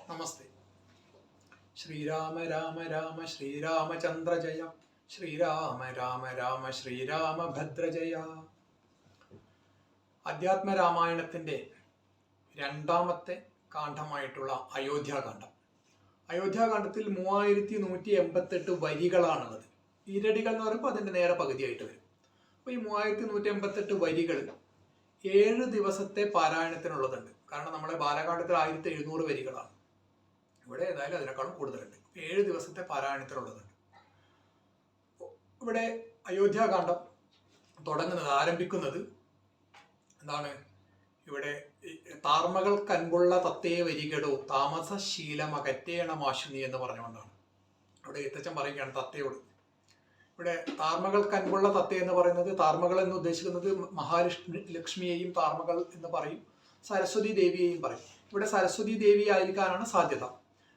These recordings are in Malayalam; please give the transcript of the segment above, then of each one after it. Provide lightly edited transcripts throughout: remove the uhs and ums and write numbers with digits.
നമസ്തേ. ശ്രീരാമ രാമ രാമ ശ്രീരാമചന്ദ്ര ജയ. ശ്രീരാമ രാമ രാമ ശ്രീരാമഭദ്ര ജയ. അധ്യാത്മരാമായണത്തിന്റെ രണ്ടാമത്തെ കാണ്ഡമായിട്ടുള്ള അയോധ്യാകാന്ഡം. അയോധ്യാകാന്ഡത്തിൽ 3188 വരികളാണുള്ളത്. ഈരടികൾ എന്ന് പറയുമ്പോൾ അതിന്റെ നേരെ പകുതിയായിട്ട് വരും. അപ്പോൾ ഈ 3188 വരികൾ 7 ദിവസത്തെ പാരായണത്തിനുള്ളതുണ്ട്. കാരണം നമ്മളെ ബാലകാണ്ഡത്തിൽ 1700 വരികളാണ്. ഇവിടെ ഏതായാലും അതിനേക്കാളും കൂടുതലുണ്ട്. 7 ദിവസത്തെ പാരായണത്തിനുള്ളതുണ്ട്. ഇവിടെ അയോധ്യാകാന്ഡം ആരംഭിക്കുന്നത് എന്താണ്? ഇവിടെ താർമകൾ കൻപുള്ള തത്തേ വരികടോ താമസശീലമകറ്റേണമാശുനി എന്ന് പറഞ്ഞുകൊണ്ടാണ്. ഇവിടെ എത്തച്ചൻ പറയുകയാണ് തത്തയോട്. ഇവിടെ താർമകൾ കൻപുള്ള തത്ത എന്ന് പറയുന്നത്, താർമകൾ എന്ന് ഉദ്ദേശിക്കുന്നത് മഹാലക്ഷ്മിയെയും താർമകൾ എന്ന് പറയും, സരസ്വതി ദേവിയെയും പറയും. ഇവിടെ സരസ്വതി ദേവി ആയിരിക്കാനാണ് സാധ്യത.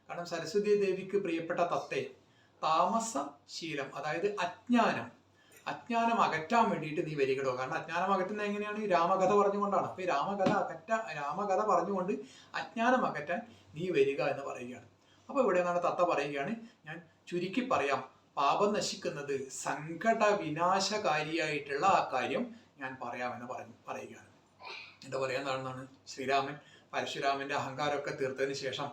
കാരണം സരസ്വതി ദേവിക്ക് പ്രിയപ്പെട്ട തത്തേ താമസശീലം, അതായത് അജ്ഞാനം അകറ്റാൻ വേണ്ടിയിട്ട് നീ വരികടോ. കാരണം അജ്ഞാനം അകറ്റുന്നത് എങ്ങനെയാണ്? ഈ രാമകഥ പറഞ്ഞുകൊണ്ടാണ്. അപ്പൊ ഈ രാമകഥ പറഞ്ഞുകൊണ്ട് അജ്ഞാനം അകറ്റാൻ നീ വരിക എന്ന് പറയുകയാണ്. അപ്പൊ ഇവിടെ നിന്നാണ് തത്ത പറയുകയാണ്, ഞാൻ ചുരുക്കി പറയാം, പാപം നശിക്കുന്നത് സങ്കട വിനാശകാരിയായിട്ടുള്ള ആ കാര്യം ഞാൻ പറയാമെന്ന് പറയുകയാണ്. എന്താ പറയാന്നാണെന്നാണ്? ശ്രീരാമൻ പരശുരാമന്റെ അഹങ്കാരമൊക്കെ തീർത്തതിന് ശേഷം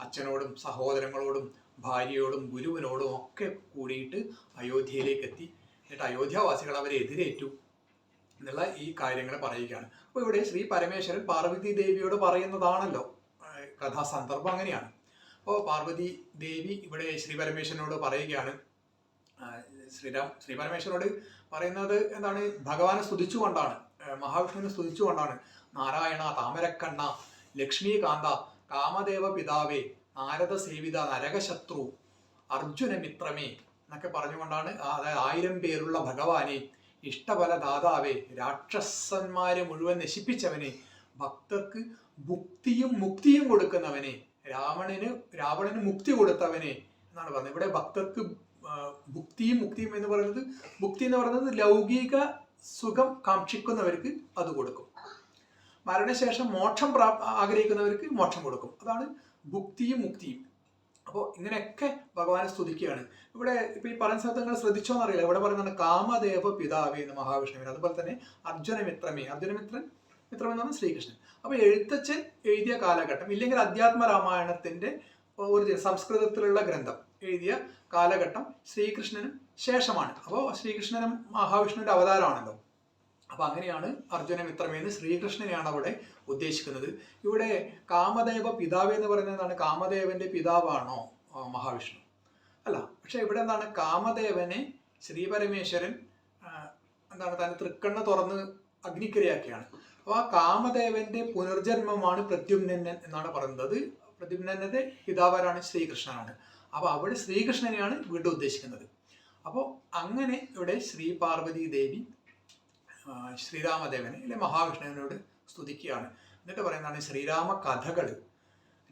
അച്ഛനോടും സഹോദരങ്ങളോടും ഭാര്യയോടും ഗുരുവിനോടും ഒക്കെ കൂടിയിട്ട് അയോധ്യയിലേക്ക് എത്തി. എന്നിട്ട് അയോധ്യാവാസികൾ അവരെ എതിരേറ്റു എന്നുള്ള ഈ കാര്യങ്ങൾ പറയുകയാണ്. അപ്പോൾ ഇവിടെ ശ്രീ പരമേശ്വരൻ പാർവതി ദേവിയോട് പറയുന്നതാണല്ലോ കഥാസന്ദർഭം, അങ്ങനെയാണ്. അപ്പോൾ പാർവതി ദേവി ഇവിടെ ശ്രീ പരമേശ്വരനോട് പറയുകയാണ്. ശ്രീ പരമേശ്വരനോട് പറയുന്നത് എന്താണ്? ഭഗവാനെ സ്തുതിച്ചുകൊണ്ടാണ്, മഹാവിഷ്ണുവിനെ സ്തുതിച്ചുകൊണ്ടാണ്. നാരായണ, താമരക്കണ്ണ, ലക്ഷ്മീകാന്ത, കാമദേവ പിതാവേ, നാരദ സേവിത, നരകശത്രു, അർജുന മിത്രമേ എന്നൊക്കെ പറഞ്ഞുകൊണ്ടാണ്. അതായത് 1000 പേരുള്ള ഭഗവാനെ, ഇഷ്ടഫലദാതാവേ, രാക്ഷസന്മാരെ മുഴുവൻ നശിപ്പിച്ചവനെ, ഭക്തർക്ക് ഭുക്തിയും മുക്തിയും കൊടുക്കുന്നവനെ, രാവണന് മുക്തി കൊടുത്തവനെ എന്നാണ് പറഞ്ഞത്. ഇവിടെ ഭക്തർക്ക് ഭുക്തിയും മുക്തിയും എന്ന് പറയുന്നത്, ഭുക്തി എന്ന് പറയുന്നത് ലൗകിക സുഖം കാക്ഷിക്കുന്നവർക്ക് അത് കൊടുക്കും, മരണശേഷം മോക്ഷം ആഗ്രഹിക്കുന്നവർക്ക് മോക്ഷം കൊടുക്കും. അതാണ് ഭുക്തിയും മുക്തിയും. അപ്പോൾ ഇങ്ങനെയൊക്കെ ഭഗവാനെ സ്തുതിക്കുകയാണ്. ഇവിടെ ഇപ്പൊ ഈ പറയുന്ന സ്ഥലത്ത് നിങ്ങൾ ശ്രദ്ധിച്ചോന്നറിയില്ല, ഇവിടെ പറയുന്നതാണ് കാമദേവ പിതാവേ എന്ന് മഹാവിഷ്ണുവിന്. അതുപോലെ തന്നെ അർജുനമിത്രമേ, മിത്രം എന്ന് പറഞ്ഞാൽ ശ്രീകൃഷ്ണൻ. അപ്പൊ എഴുത്തച്ഛൻ എഴുതിയ കാലഘട്ടം, ഇല്ലെങ്കിൽ അധ്യാത്മരാമായണത്തിന്റെ ഒരു സംസ്കൃതത്തിലുള്ള ഗ്രന്ഥം എഴുതിയ കാലഘട്ടം ശ്രീകൃഷ്ണനും ശേഷമാണ്. അപ്പോൾ ശ്രീകൃഷ്ണനും മഹാവിഷ്ണുവിന്റെ അവതാരമാണല്ലോ. അപ്പൊ അങ്ങനെയാണ് അർജുനമിത്രമേന്ന് ശ്രീകൃഷ്ണനെയാണ് അവിടെ ഉദ്ദേശിക്കുന്നത്. ഇവിടെ കാമദേവ പിതാവ് എന്ന് പറയുന്നതാണ്. കാമദേവന്റെ പിതാവാണോ മഹാവിഷ്ണു? അല്ല. പക്ഷെ ഇവിടെ എന്താണ്? കാമദേവനെ ശ്രീപരമേശ്വരൻ എന്താണ് തന്റെ തൃക്കണ്ണ് തുറന്ന് അഗ്നിക്കിരയാക്കിയാണ്. അപ്പൊ ആ കാമദേവന്റെ പുനർജന്മമാണ് പ്രദ്യുമ്നൻ എന്നാണ് പറയുന്നത്. പ്രദ്യുമ്നന്റെ പിതാവാരാണ്? ശ്രീകൃഷ്ണനാണ്. അപ്പൊ അവിടെ ശ്രീകൃഷ്ണനെയാണ് വീണ്ടും ഉദ്ദേശിക്കുന്നത്. അപ്പോൾ അങ്ങനെ ഇവിടെ ശ്രീ പാർവതി ദേവി ശ്രീരാമദേവനെ അല്ലെ മഹാവിഷ്ണുവിനോട് സ്തുതിക്കുകയാണ്. എന്നിട്ട് പറയുന്നതാണ്, ശ്രീരാമ കഥകൾ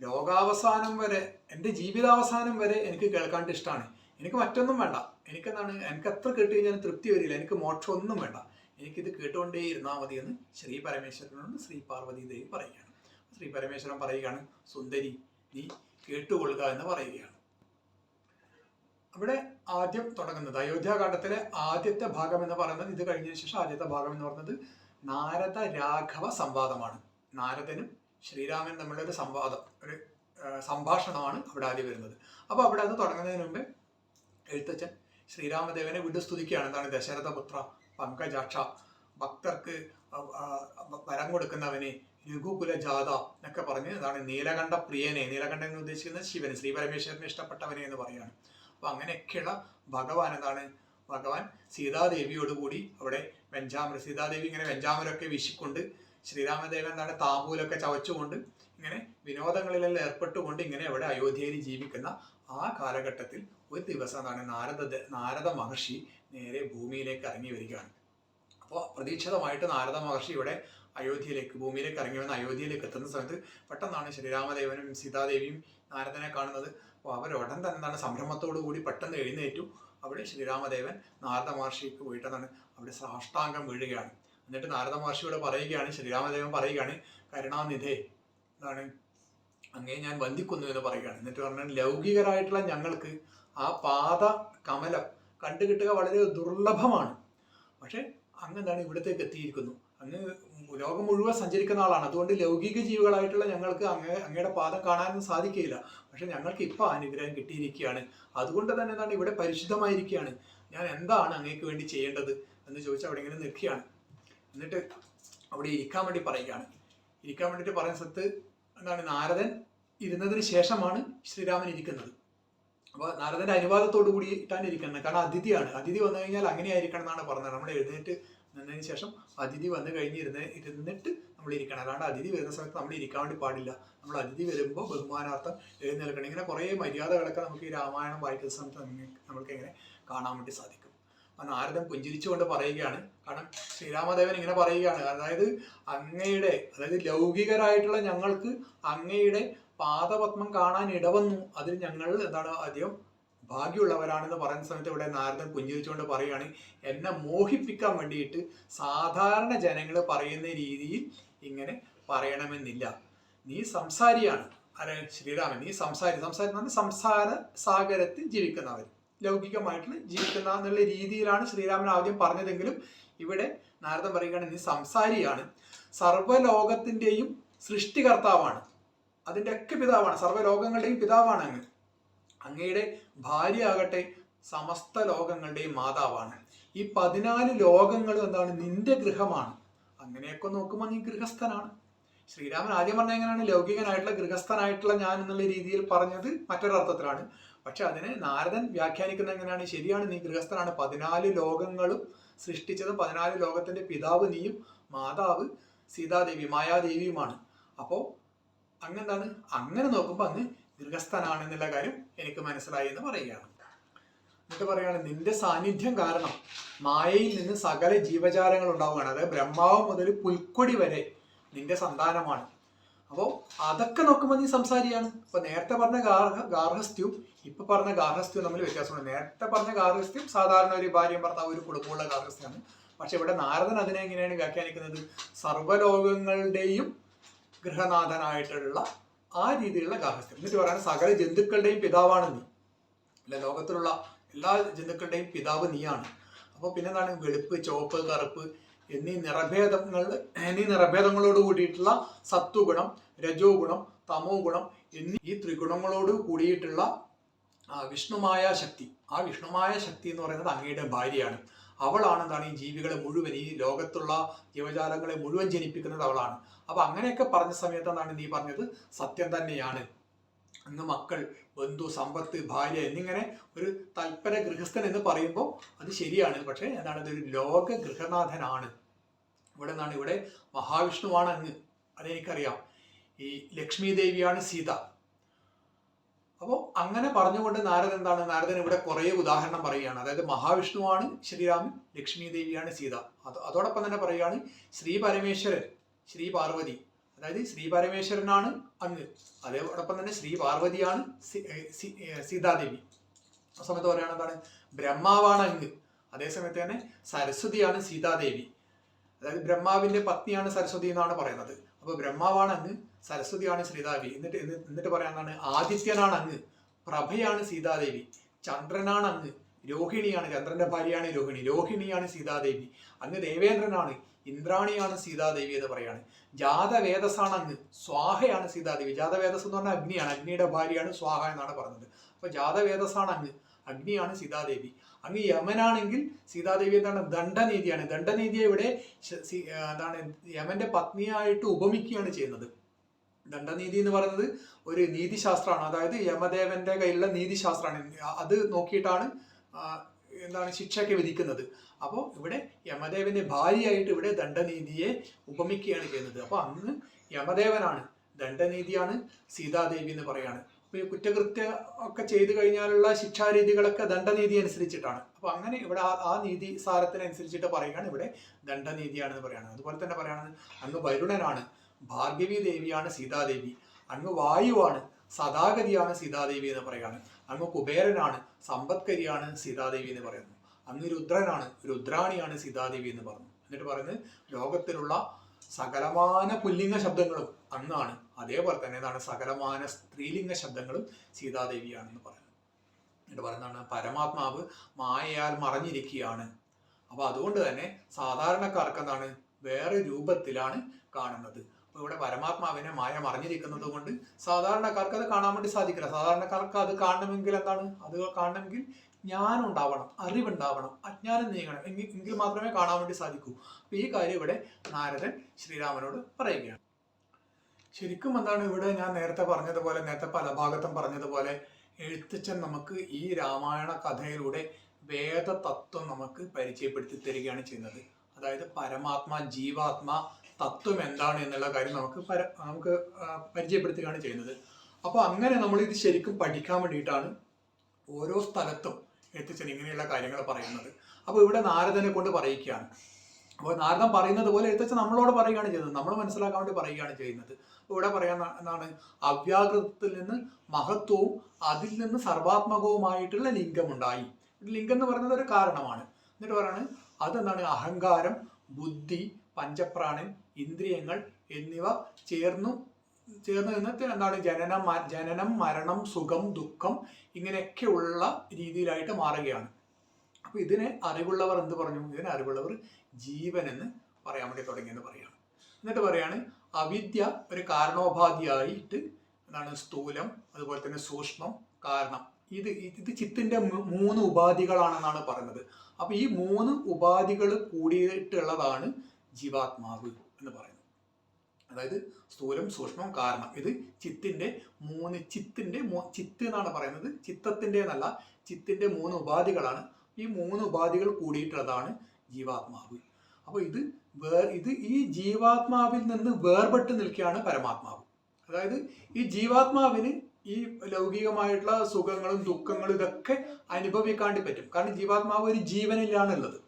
ലോകാവസാനം വരെ, എൻ്റെ ജീവിതാവസാനം വരെ എനിക്ക് കേൾക്കാണ്ട് ഇഷ്ടമാണ്. എനിക്ക് മറ്റൊന്നും വേണ്ട. എനിക്കെന്താണ്? എനിക്ക് എത്ര കേട്ട് കഴിഞ്ഞാൽ തൃപ്തി വരില്ല. എനിക്ക് മോക്ഷം ഒന്നും വേണ്ട. എനിക്കിത് കേട്ടുകൊണ്ടേ ഇരുന്നാൽ മതി എന്ന് ശ്രീ പരമേശ്വരനോട് ശ്രീ പാർവതി ദേവി പറയുകയാണ്. ശ്രീ പരമേശ്വരൻ പറയുകയാണ്, സുന്ദരി നീ കേട്ടുകൊള്ളുക എന്ന് പറയുകയാണ്. അവിടെ ആദ്യം തുടങ്ങുന്നത് അയോധ്യാകാന്ഡത്തിലെ ആദ്യത്തെ ഭാഗം എന്ന് പറയുന്നത്, ഇത് കഴിഞ്ഞതിന് ശേഷം ആദ്യത്തെ ഭാഗം എന്ന് പറയുന്നത് നാരദ രാഘവ സംവാദമാണ്. നാരദനും ശ്രീരാമനും തമ്മിലുള്ള ഒരു സംവാദം, ഒരു സംഭാഷണമാണ് അവിടെ ആദ്യം വരുന്നത്. അപ്പോൾ അവിടെ അത് തുടങ്ങുന്നതിന് മുമ്പ് എഴുത്തച്ഛൻ ശ്രീരാമദേവനെ വീണ്ടും സ്തുതിക്കുകയാണ്. എന്താണ്? ദശരഥപുത്ര, പങ്കജാക്ഷ, ഭക്തർക്ക് വരം കൊടുക്കുന്നവനെ, രഘുകുലജാത എന്നൊക്കെ പറഞ്ഞ് എന്താണ്? നീലകണ്ഠ പ്രിയനെ, നീലകണ്ഠൻ എന്ന് ഉദ്ദേശിക്കുന്നത് ശിവന്, ശ്രീ പരമേശ്വരന് ഇഷ്ടപ്പെട്ടവനെ എന്ന് പറയുകയാണ്. അപ്പൊ അങ്ങനെയൊക്കെയുള്ള ഭഗവാൻ എന്താണ്? ഭഗവാൻ സീതാദേവിയോടുകൂടി അവിടെ സീതാദേവി ഇങ്ങനെ വെഞ്ചാമരൊക്കെ വീശിക്കൊണ്ട്, ശ്രീരാമദേവൻ എന്താണ്? താമ്പൂലൊക്കെ ചവച്ചുകൊണ്ട് ഇങ്ങനെ വിനോദങ്ങളിലെല്ലാം ഏർപ്പെട്ടുകൊണ്ട് ഇങ്ങനെ അവിടെ അയോധ്യയിൽ ജീവിക്കുന്ന ആ കാലഘട്ടത്തിൽ ഒരു ദിവസം എന്താണ്? നാരദ മഹർഷി നേരെ ഭൂമിയിലേക്ക് ഇറങ്ങി വരികയാണ്. അപ്പോൾ അപ്രതീക്ഷിതമായിട്ട് നാരദ മഹർഷി ഇവിടെ ഭൂമിയിലേക്ക് ഇറങ്ങി വന്ന് അയോധ്യയിലേക്ക് എത്തുന്ന സമയത്ത് പെട്ടെന്നാണ് ശ്രീരാമദേവനും സീതാദേവിയും നാരദനെ കാണുന്നത്. അപ്പോൾ അവരുടൻ തന്നെ എന്താണ്? സംഭ്രമത്തോടു കൂടി പെട്ടെന്ന് എഴുന്നേറ്റു. അവിടെ ശ്രീരാമദേവൻ നാരദ മഹർഷിക്ക് പോയിട്ടെന്താണ്? അവിടെ സാഷ്ടാംഗം വീഴുകയാണ്. എന്നിട്ട് നാരദ മഹർഷിയോട് പറയുകയാണ്, ശ്രീരാമദേവൻ പറയുകയാണ്, കരുണാനിധേ എന്താണ്? അങ്ങേ ഞാൻ വന്ദിക്കുന്നു എന്ന് പറയുകയാണ്. എന്നിട്ട് പറഞ്ഞാൽ ലൗകികരായിട്ടുള്ള ഞങ്ങൾക്ക് ആ പാദ കമലം കണ്ടുകിട്ടുക വളരെ ദുർലഭമാണ്. പക്ഷെ അങ്ങ് എന്താണ് ഇവിടത്തേക്ക് എത്തിയിരിക്കുന്നു. അങ്ങ് ലോകം മുഴുവൻ സഞ്ചരിക്കുന്ന ആളാണ്. അതുകൊണ്ട് ലൗകിക ജീവികളായിട്ടുള്ള ഞങ്ങൾക്ക് അങ്ങയുടെ പാദം കാണാനും സാധിക്കില്ല. പക്ഷെ ഞങ്ങൾക്ക് ഇപ്പോൾ അനുഗ്രഹം കിട്ടിയിരിക്കുകയാണ്. അതുകൊണ്ട് തന്നെ എന്താണ് ഇവിടെ പരിശുദ്ധമായിരിക്കുകയാണ്. ഞാൻ എന്താണ് അങ്ങേക്ക് വേണ്ടി ചെയ്യേണ്ടത് എന്ന് ചോദിച്ചാൽ അവിടെ ഇങ്ങനെ നിൽക്കുകയാണ്. എന്നിട്ട് അവിടെ ഇരിക്കാൻ വേണ്ടി പറയുകയാണ്. ഇരിക്കാൻ വേണ്ടിയിട്ട് പറയുന്ന സ്ഥലത്ത് എന്താണ് നാരദൻ ഇരുന്നതിന് ശേഷമാണ് ശ്രീരാമൻ ഇരിക്കുന്നത്. അപ്പോൾ നാരദന്റെ അനുവാദത്തോടു കൂടിയിട്ടാണ് ഇരിക്കുന്നത്. കാരണം അതിഥിയാണ്. അതിഥി വന്നു കഴിഞ്ഞാൽ അങ്ങനെ ആയിരിക്കണം എന്നാണ് പറഞ്ഞത്. നമ്മൾ എഴുന്നേറ്റ് നിന്നതിന് ശേഷം അതിഥി വന്നു കഴിഞ്ഞ് ഇരുന്നിട്ട് നമ്മൾ ഇരിക്കണം. അല്ലാണ്ട് അതിഥി വരുന്ന സമയത്ത് നമ്മൾ ഇരിക്കാൻ വേണ്ടി പാടില്ല. നമ്മൾ അതിഥി വരുമ്പോൾ ബഹുമാനാർത്ഥം എഴുന്നേൽക്കണം. ഇങ്ങനെ കുറേ മര്യാദകളൊക്കെ നമുക്ക് ഈ രാമായണം വായിക്കുന്ന സമയത്ത് നമുക്ക് എങ്ങനെ കാണാൻ വേണ്ടി സാധിക്കും. ആ നാരദൻ പുഞ്ചിരിച്ചുകൊണ്ട് പറയുകയാണ്. കാരണം ശ്രീരാമദേവൻ ഇങ്ങനെ പറയുകയാണ്, അതായത് അതായത് ലൗകികരായിട്ടുള്ള ഞങ്ങൾക്ക് അങ്ങയുടെ പാദപത്മം കാണാൻ ഇടവന്നു. അതിൽ ഞങ്ങൾ എന്താണ് അധികം ഭാഗ്യമുള്ളവരാണെന്ന് പറയുന്ന സമയത്ത് ഇവിടെ നാരദൻ പുഞ്ചിരിച്ചുകൊണ്ട് പറയുകയാണ്, എന്നെ മോഹിപ്പിക്കാൻ വേണ്ടിയിട്ട് സാധാരണ ജനങ്ങൾ പറയുന്ന രീതിയിൽ ഇങ്ങനെ പറയണമെന്നില്ല. നീ സംസാരിയാണ്. ആരെ? ശ്രീരാമൻ. നീ സംസാരിക്കുന്ന സംസാര സാഗരത്തിൽ ജീവിക്കുന്നവർ, ലൗകികമായിട്ട് ജീവിക്കുന്ന എന്നുള്ള രീതിയിലാണ് ശ്രീരാമൻ ആദ്യം പറഞ്ഞതെങ്കിലും ഇവിടെ നാരദൻ പറയുകയാണ്, നീ സംസാരിയാണ്, സർവ്വലോകത്തിൻ്റെയും സൃഷ്ടികർത്താവാണ്, അതിൻ്റെ ഒക്കെ പിതാവാണ്, സർവ്വലോകങ്ങളുടെയും പിതാവാണ് അങ്ങ്. അങ്ങയുടെ ഭാര്യ ആകട്ടെ സമസ്ത ലോകങ്ങളുടെയും മാതാവാണ്. ഈ 14 ലോകങ്ങളും എന്താണ്? നിന്റെ ഗൃഹമാണ്. അങ്ങനെയൊക്കെ നോക്കുമ്പോൾ നീ ഗൃഹസ്ഥനാണ്. ശ്രീരാമൻ ആദ്യം പറഞ്ഞ എങ്ങനെയാണ്? ലൗകികനായിട്ടുള്ള ഗൃഹസ്ഥനായിട്ടുള്ള ഞാൻ എന്നുള്ള രീതിയിൽ പറഞ്ഞത് മറ്റൊരർത്ഥത്തിലാണ്. പക്ഷെ അതിനെ നാരദൻ വ്യാഖ്യാനിക്കുന്നത് എങ്ങനെയാണ്? ശരിയാണ്, നീ ഗൃഹസ്ഥനാണ്. 14 ലോകങ്ങളും സൃഷ്ടിച്ചത്, 14 ലോകത്തിന്റെ പിതാവ് നീയും മാതാവ് സീതാദേവി മായാദേവിയുമാണ്. അപ്പോൾ അങ്ങെന്താണ്? അങ്ങനെ നോക്കുമ്പോൾ അങ്ങ് ഗൃഹസ്ഥനാണെന്നുള്ള കാര്യം എനിക്ക് മനസ്സിലായി എന്ന് പറയുകയാണ്. എന്നിട്ട് പറയുകയാണ്, നിന്റെ സാന്നിധ്യം കാരണം മായയിൽ നിന്ന് സകല ജീവജാലങ്ങൾ ഉണ്ടാവുകയാണ്. അതായത് ബ്രഹ്മാവ് മുതൽ പുൽക്കൊടി വരെ നിന്റെ സന്താനമാണ്. അപ്പോൾ അതൊക്കെ നോക്കുമ്പോൾ നീ സംസാരിയാണ്. അപ്പൊ നേരത്തെ പറഞ്ഞ ഗാർഹസ്ഥ്യവും ഇപ്പൊ പറഞ്ഞ ഗാർഹസ്ഥ്യവും തമ്മിൽ വ്യത്യാസമുണ്ട്. നേരത്തെ പറഞ്ഞ ഗാർഹസ്ഥ്യം സാധാരണ ഒരു ഭാര്യയും ഭർത്താവ് ഒരു കുടുംബമുള്ള ഗാർഹസ്ഥ്യമാണ്. പക്ഷെ ഇവിടെ നാരദൻ അതിനെ എങ്ങനെയാണ് വ്യാഖ്യാനിക്കുന്നത്? സർവ്വലോകങ്ങളുടെയും ഗൃഹനാഥനായിട്ടുള്ള ആ രീതിയിലുള്ള ഗാർഹസ്ഥ്യം. എന്നിട്ട് പറയുന്നത് സകല ജന്തുക്കളുടെയും പിതാവാണ് നീ. അല്ല, ലോകത്തിലുള്ള എല്ലാ ജന്തുക്കളുടെയും പിതാവ് നീയാണ്. അപ്പോൾ പിന്നെന്താണ്? വെളുപ്പ്, ചുവപ്പ്, കറുപ്പ് എന്നീ നിറഭേദങ്ങളോട് കൂടിയിട്ടുള്ള സത്വഗുണം, രജോ ഗുണം, തമോ ഗുണം എന്നീ ഈ ത്രിഗുണങ്ങളോട് കൂടിയിട്ടുള്ള വിഷ്ണുമായ ശക്തി. ആ വിഷ്ണുമായ ശക്തി എന്ന് പറയുന്നത് അങ്ങയുടെ ഭാര്യയാണ്. അവളാണ് എന്താണ് ഈ ജീവികളെ മുഴുവൻ, ഈ ലോകത്തുള്ള ജീവജാലങ്ങളെ മുഴുവൻ ജനിപ്പിക്കുന്നത് അവളാണ്. അപ്പൊ അങ്ങനെയൊക്കെ പറഞ്ഞ സമയത്ത് എന്താണ് നീ പറഞ്ഞത്? സത്യം തന്നെയാണ്. അങ്ങ് മക്കൾ, ബന്ധു, സമ്പത്ത്, ഭാര്യ എന്നിങ്ങനെ ഒരു തൽപര ഗൃഹസ്ഥൻ എന്ന് പറയുമ്പോൾ അത് ശരിയാണ്. പക്ഷെ എന്താണ്? ഇതൊരു ലോക ഗൃഹനാഥനാണ്. ഇവിടെ മഹാവിഷ്ണുവാണ് അങ്ങ്, അതെനിക്കറിയാം. ഈ ലക്ഷ്മി ദേവിയാണ് സീത. അപ്പോൾ അങ്ങനെ പറഞ്ഞുകൊണ്ട് നാരദൻ ഇവിടെ കുറേ ഉദാഹരണം പറയുകയാണ്. അതായത് മഹാവിഷ്ണുവാണ് ശ്രീരാമൻ, ലക്ഷ്മി ദേവിയാണ് സീത. അതോടൊപ്പം തന്നെ പറയുകയാണ് ശ്രീ പരമേശ്വരൻ, ശ്രീ പാർവതി. അതായത് ശ്രീ പരമേശ്വരനാണ് അങ്ങ്, അതോടൊപ്പം തന്നെ ശ്രീ പാർവതിയാണ് സീതാദേവി. ആ സമയത്ത് പറയുകയാണ് എന്താണ്? ബ്രഹ്മാവാണ് അങ്ങ്, അതേസമയത്ത് തന്നെ സരസ്വതിയാണ് സീതാദേവി. അതായത് ബ്രഹ്മാവിന്റെ പത്നിയാണ് സരസ്വതി എന്നാണ് പറയുന്നത്. അപ്പൊ ബ്രഹ്മാവാണ് അങ്ങ്, സരസ്വതിയാണ് സീതാദേവി. എന്നിട്ട് പറയാനാണ് ആദിത്യനാണ് അങ്ങ്, പ്രഭയാണ് സീതാദേവി. ചന്ദ്രനാണ് അങ്ങ്, രോഹിണിയാണ്, ചന്ദ്രന്റെ ഭാര്യയാണ് രോഹിണി, രോഹിണിയാണ് സീതാദേവി. അങ്ങ് ദേവേന്ദ്രനാണ്, ഇന്ദ്രാണിയാണ് സീതാദേവി എന്ന് പറയാണ്. ജാതവേദസാണ് അങ്ങ്, സ്വാഹയാണ് സീതാദേവി. ജാതവേദസ് എന്ന് പറഞ്ഞാൽ അഗ്നിയാണ്, അഗ്നിയുടെ ഭാര്യയാണ് സ്വാഹ എന്നാണ് പറഞ്ഞത്. അപ്പൊ ജാതവേദസാണ് അങ്ങ്, അഗ്നിയാണ് സീതാദേവി. അങ്ങ് യമനാണെങ്കിൽ സീതാദേവി എന്താണ്? ദണ്ഡനീതിയാണ്. ദണ്ഡനീതിയെ ഇവിടെ എന്താണ്? യമന്റെ പത്നിയായിട്ട് ഉപമിക്കുകയാണ് ചെയ്യുന്നത്. ദണ്ഡനീതി എന്ന് പറയുന്നത് ഒരു നീതിശാസ്ത്രമാണ്. അതായത് യമദേവന്റെ കയ്യിലുള്ള നീതിശാസ്ത്രമാണ്. അത് നോക്കിയിട്ടാണ് എന്താണ് ശിക്ഷയൊക്കെ വിധിക്കുന്നത്. അപ്പോൾ ഇവിടെ യമദേവന്റെ ഭാര്യയായിട്ട് ഇവിടെ ദണ്ഡനീതിയെ ഉപമിക്കുകയാണ് ചെയ്യുന്നത്. അപ്പോൾ അന്ന് യമദേവനാണ്, ദണ്ഡനീതിയാണ് സീതാദേവി എന്ന് പറയാണ്. അപ്പോൾ ഈ കുറ്റകൃത്യം ഒക്കെ ചെയ്തു കഴിഞ്ഞാലുള്ള ശിക്ഷാരീതികളൊക്കെ ദണ്ഡനീതി അനുസരിച്ചിട്ടാണ്. അപ്പോൾ അങ്ങനെ ഇവിടെ ആ നീതി സാരത്തിനനുസരിച്ചിട്ട് പറയുകയാണ് ഇവിടെ ദണ്ഡനീതിയാണെന്ന് പറയുന്നത്. അതുപോലെ തന്നെ പറയുകയാണ് അങ്ങ് വരുണനാണ്, ഭാർഗവി ദേവിയാണ് സീതാദേവി. അങ്ങ് വായുവാണ്, സദാഗതിയാണ് സീതാദേവി എന്ന് പറയുകയാണ്. അങ്ങ് കുബേരനാണ്, സമ്പത്കരിയാണ് സീതാദേവി എന്ന് പറയുന്നു. അങ്ങ് രുദ്രനാണ്, രുദ്രാണിയാണ് സീതാദേവി എന്ന് പറഞ്ഞു. എന്നിട്ട് പറയുന്നത് ലോകത്തിലുള്ള സകലമാന പുല്ലിംഗ ശബ്ദങ്ങളും അങ്ങാണ്. അതേപോലെ തന്നെ എന്താണ് സകലമാന സ്ത്രീലിംഗ ശബ്ദങ്ങളും സീതാദേവിയാണെന്ന് പറയുന്നത്. എന്നിട്ട് പറയുന്നതാണ് പരമാത്മാവ് മായയാൽ മറഞ്ഞിരിക്കുകയാണ്. അപ്പൊ അതുകൊണ്ട് തന്നെ സാധാരണക്കാർക്ക് എന്താണ് വേറെ രൂപത്തിലാണ് കാണുന്നത്. അപ്പൊ ഇവിടെ പരമാത്മാവിനെ മായ മറഞ്ഞിരിക്കുന്നത് കൊണ്ട് സാധാരണക്കാർക്ക് അത് കാണാൻ വേണ്ടി സാധിക്കില്ല. സാധാരണക്കാർക്ക് അത് കാണണമെങ്കിൽ എന്താണ്, അത് കാണണമെങ്കിൽ ജ്ഞാനം ഉണ്ടാവണം, അറിവുണ്ടാവണം, അജ്ഞാനം നീങ്ങണം, എങ്കിൽ മാത്രമേ കാണാൻ വേണ്ടി സാധിക്കൂ. അപ്പൊ ഈ കാര്യം ഇവിടെ നാരദൻ ശ്രീരാമനോട് പറയുകയാണ്. ശരിക്കും എന്താണ് ഇവിടെ ഞാൻ നേരത്തെ പറഞ്ഞതുപോലെ, നേരത്തെ പല ഭാഗത്തും പറഞ്ഞതുപോലെ, എഴുത്തച്ഛൻ നമുക്ക് ഈ രാമായണ കഥയിലൂടെ വേദ തത്വം നമുക്ക് പരിചയപ്പെടുത്തി തരികയാണ് ചെയ്യുന്നത്. അതായത് പരമാത്മാ ജീവാത്മാ തത്വം എന്താണ് എന്നുള്ള കാര്യം നമുക്ക് പരിചയപ്പെടുത്തുകയാണ് ചെയ്യുന്നത്. അപ്പോൾ അങ്ങനെ നമ്മൾ ഇത് ശരിക്കും പഠിക്കാൻ വേണ്ടിയിട്ടാണ് ഓരോ സ്ഥലത്തും എഴുത്തച്ഛൻ ഇങ്ങനെയുള്ള കാര്യങ്ങൾ പറയുന്നത്. അപ്പോൾ ഇവിടെ നാരദനെ കൊണ്ട് പറയിക്കുകയാണ്. അപ്പോൾ നാരദൻ പറയുന്നത് പോലെ എഴുത്തച്ഛൻ നമ്മളോട് പറയുകയാണ് ചെയ്യുന്നത്, നമ്മൾ മനസ്സിലാക്കാൻ വേണ്ടി പറയുകയാണ് ചെയ്യുന്നത്. അപ്പോൾ ഇവിടെ പറയാൻ എന്താണ്, അവ്യാകൃതത്തിൽ നിന്ന് മഹത്വവും അതിൽ നിന്ന് സർവാത്മകവുമായിട്ടുള്ള ലിംഗമുണ്ടായി. ലിംഗം എന്ന് പറയുന്നത് ഒരു കാരണമാണ്. എന്നിട്ട് പറയുന്നത് അതെന്താണ്, അഹങ്കാരം, ബുദ്ധി, പഞ്ചപ്രാണൻ, ഇന്ദ്രിയങ്ങൾ എന്നിവ ചേർന്ന് നിന്നിട്ട് എന്താണ് ജനനം മരണം സുഖം ദുഃഖം ഇങ്ങനെയൊക്കെയുള്ള രീതിയിലായിട്ട് മാറുകയാണ്. അപ്പൊ ഇതിനെ അറിവുള്ളവർ എന്ത് പറഞ്ഞു, ഇതിനെ അറിവുള്ളവർ ജീവൻ എന്ന് പറയാൻ വേണ്ടി തുടങ്ങിയെന്ന് പറയാണ്. എന്നിട്ട് പറയാണ് അവിദ്യ ഒരു കാരണോപാധിയായിട്ട് എന്താണ് സ്ഥൂലം, അതുപോലെ തന്നെ സൂക്ഷ്മം, കാരണം. ഇത് ചിത്തിന്റെ 3 ഉപാധികളാണെന്നാണ് പറയുന്നത്. അപ്പൊ ഈ 3 ഉപാധികൾ കൂടിയിട്ടുള്ളതാണ് ജീവാത്മാവ് എന്ന് പറയുന്നത്. അതായത് സ്ഥൂലം, സൂക്ഷ്മം, കാരണം. ഇത് ചിത്തിന്റെ ചിത്ത് എന്നാണ് പറയുന്നത്, ചിത്തത്തിന്റെ എന്നല്ല, ചിത്തിന്റെ 3 ഉപാധികളാണ്. ഈ 3 ഉപാധികൾ കൂടിയിട്ടുള്ളതാണ് ജീവാത്മാവ്. അപ്പൊ ഇത് ഈ ജീവാത്മാവിൽ നിന്ന് വേർപെട്ട് നിൽക്കുകയാണ് പരമാത്മാവ്. അതായത് ഈ ജീവാത്മാവിന് ഈ ലൗകികമായിട്ടുള്ള സുഖങ്ങളും ദുഃഖങ്ങളും ഇതൊക്കെ അനുഭവിക്കാണ്ടി പറ്റും. കാരണം ജീവാത്മാവ് ഒരു ജീവനിലാണുള്ളത്.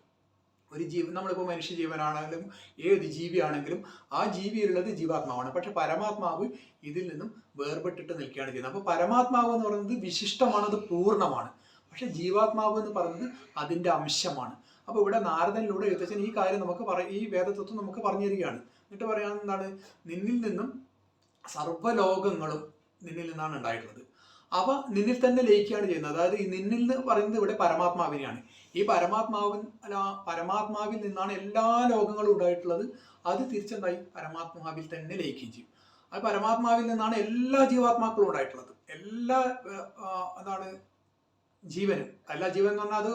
ഒരു നമ്മളിപ്പോൾ മനുഷ്യ ജീവനാണെങ്കിലും ഏത് ജീവിയാണെങ്കിലും ആ ജീവിയിലുള്ളത് ജീവാത്മാവാണ്. പക്ഷെ പരമാത്മാവ് ഇതിൽ നിന്നും വേർപെട്ടിട്ട് നിൽക്കുകയാണ് ചെയ്യുന്നത്. അപ്പോൾ പരമാത്മാവ് എന്ന് പറയുന്നത് വിശിഷ്ടമാണ്, അത് പൂർണ്ണമാണ്. പക്ഷെ ജീവാത്മാവ് എന്ന് പറയുന്നത് അതിൻ്റെ അംശമാണ്. അപ്പോൾ ഇവിടെ നാരദനിലൂടെ എഴുത്തച്ഛൻ ഈ കാര്യം ഈ വേദതത്വം നമുക്ക് പറഞ്ഞു തരികയാണ്. എന്നിട്ട് പറയാൻ എന്താണ്, നിന്നിൽ നിന്നും സർവ്വലോകങ്ങളും നിന്നിൽ നിന്നാണ് ഉണ്ടായിട്ടുള്ളത്. അവ നിന്നിൽ തന്നെ ലയിക്കുകയാണ് ചെയ്യുന്നത്. അതായത് ഈ നിന്നിൽ നിന്ന് പറയുന്നത് ഇവിടെ പരമാത്മാവിനെയാണ്. ഈ പരമാത്മാവിൽ നിന്നാണ് എല്ലാ ലോകങ്ങളും ഉണ്ടായിട്ടുള്ളത്. അത് തിരിച്ചെന്തായി പരമാത്മാവിൽ തന്നെ ലയിക്കുകയും ചെയ്യും. അത് പരമാത്മാവിൽ നിന്നാണ് എല്ലാ ജീവാത്മാക്കളും ഉണ്ടായിട്ടുള്ളത്. എല്ലാ എന്താണ് ജീവനും, എല്ലാ ജീവൻ എന്ന് പറഞ്ഞാൽ അത്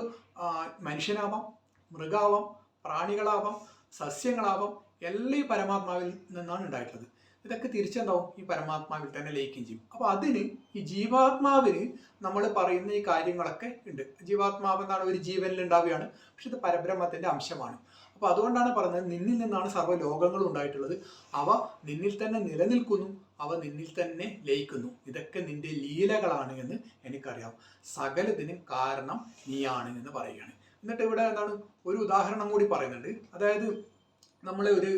മനുഷ്യനാവാം, മൃഗാവാം, പ്രാണികളാവാം, സസ്യങ്ങളാവാം, എല്ലാം ഈ പരമാത്മാവിൽ നിന്നാണ് ഉണ്ടായിട്ടുള്ളത്. ഇതൊക്കെ തിരിച്ചെന്താവും ഈ പരമാത്മാവിൽ തന്നെ ലയിക്കുകയും ചെയ്യും. അപ്പൊ അതിന് ഈ ജീവാത്മാവിന് നമ്മൾ പറയുന്ന ഈ കാര്യങ്ങളൊക്കെ ഉണ്ട്. ജീവാത്മാവ് എന്താണ്, ഒരു ജീവനിൽ ഉണ്ടാവുകയാണ്, പക്ഷെ ഇത് പരബ്രഹ്മത്തിന്റെ അംശമാണ്. അപ്പൊ അതുകൊണ്ടാണ് പറയുന്നത് നിന്നിൽ നിന്നാണ് സർവ്വ ലോകങ്ങളും ഉണ്ടായിട്ടുള്ളത്. അവ നിന്നിൽ തന്നെ നിലനിൽക്കുന്നു, അവ നിന്നിൽ തന്നെ ലയിക്കുന്നു. ഇതൊക്കെ നിന്റെ ലീലകളാണ് എന്ന് എനിക്കറിയാം. സകലത്തിനും കാരണം നീയാണ് എന്ന് പറയുകയാണ്. എന്നിട്ട് ഇവിടെ എന്താണ് ഒരു ഉദാഹരണം കൂടി പറയുന്നുണ്ട്. അതായത് നമ്മളെ ഒരു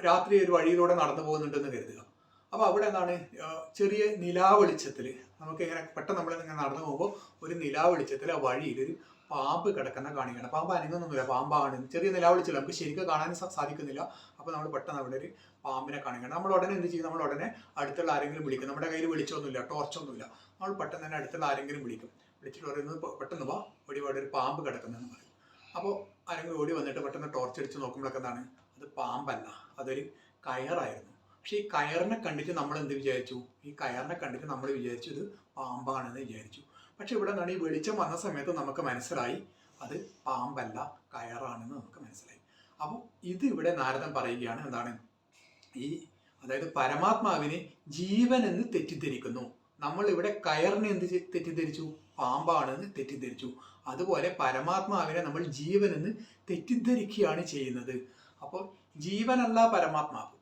രാത്രി ഒരു വഴിയിലൂടെ നടന്നു പോകുന്നുണ്ടെന്ന് കരുതുക. അപ്പോൾ അവിടെ എന്താണ് ചെറിയ നിലാവെളിച്ചത്തിൽ നമുക്ക് ഇങ്ങനെ പെട്ടെന്ന് നമ്മളിങ്ങനെ നടന്നു പോകുമ്പോൾ ഒരു നിലാവെളിച്ചത്തിൽ ആ വഴിയിൽ ഒരു പാമ്പ് കിടക്കുന്ന കാണിക്കണം. പാമ്പ് അനങ്ങുന്നൊന്നുമില്ല, പാമ്പാണ്. ചെറിയ നിലാവെളിച്ചില്ല, നമുക്ക് ശരിക്കും കാണാൻ സാധിക്കുന്നില്ല. അപ്പോൾ നമ്മൾ പെട്ടെന്ന് അവിടെ ഒരു പാമ്പിനെ കാണിക്കണം. നമ്മൾ ഉടനെ എന്ത് ചെയ്യും, നമ്മൾ ഉടനെ അടുത്തുള്ള ആരെങ്കിലും വിളിക്കും. നമ്മുടെ കയ്യിൽ വെളിച്ചമൊന്നുമില്ല, ടോർച്ചൊന്നുമില്ല. നമ്മൾ പെട്ടെന്ന് തന്നെ അടുത്തുള്ള ആരെങ്കിലും വിളിക്കും. വിളിച്ചിട്ട് പറയുന്നത് പെട്ടെന്ന് വാ, ഇവിടെ ഒരു പാമ്പ് കിടക്കുന്നതെന്ന് പറയും. അപ്പോൾ ആരെങ്കിലും ഓടി വന്നിട്ട് പെട്ടെന്ന് ടോർച്ച് അടിച്ച് നോക്കുമ്പോഴൊക്കെ എന്താണ്, അത് പാമ്പല്ല, അതൊരു കയറായിരുന്നു. പക്ഷെ ഈ കയറിനെ കണ്ടിട്ട് നമ്മൾ എന്ത് വിചാരിച്ചു, ഈ കയറിനെ കണ്ടിട്ട് നമ്മൾ വിചാരിച്ചു ഇത് പാമ്പാണെന്ന് വിചാരിച്ചു. പക്ഷെ ഇവിടെ നിന്നാണ് ഈ വെളിച്ചം വന്ന സമയത്ത് നമുക്ക് മനസ്സിലായി അത് പാമ്പല്ല, കയറാണെന്ന് നമുക്ക് മനസ്സിലായി. അപ്പോൾ ഇത് ഇവിടെ നാരദൻ പറയുകയാണ് എന്താണ്, അതായത് പരമാത്മാവിനെ ജീവൻ എന്ന് തെറ്റിദ്ധരിക്കുന്നു. നമ്മൾ ഇവിടെ കയറിനെ എന്ത് തെറ്റിദ്ധരിച്ചു, പാമ്പാണെന്ന് തെറ്റിദ്ധരിച്ചു. അതുപോലെ പരമാത്മാവിനെ നമ്മൾ ജീവൻ എന്ന് തെറ്റിദ്ധരിക്കുകയാണ് ചെയ്യുന്നത്. അപ്പോൾ ജീവനല്ല പരമാത്മാവ്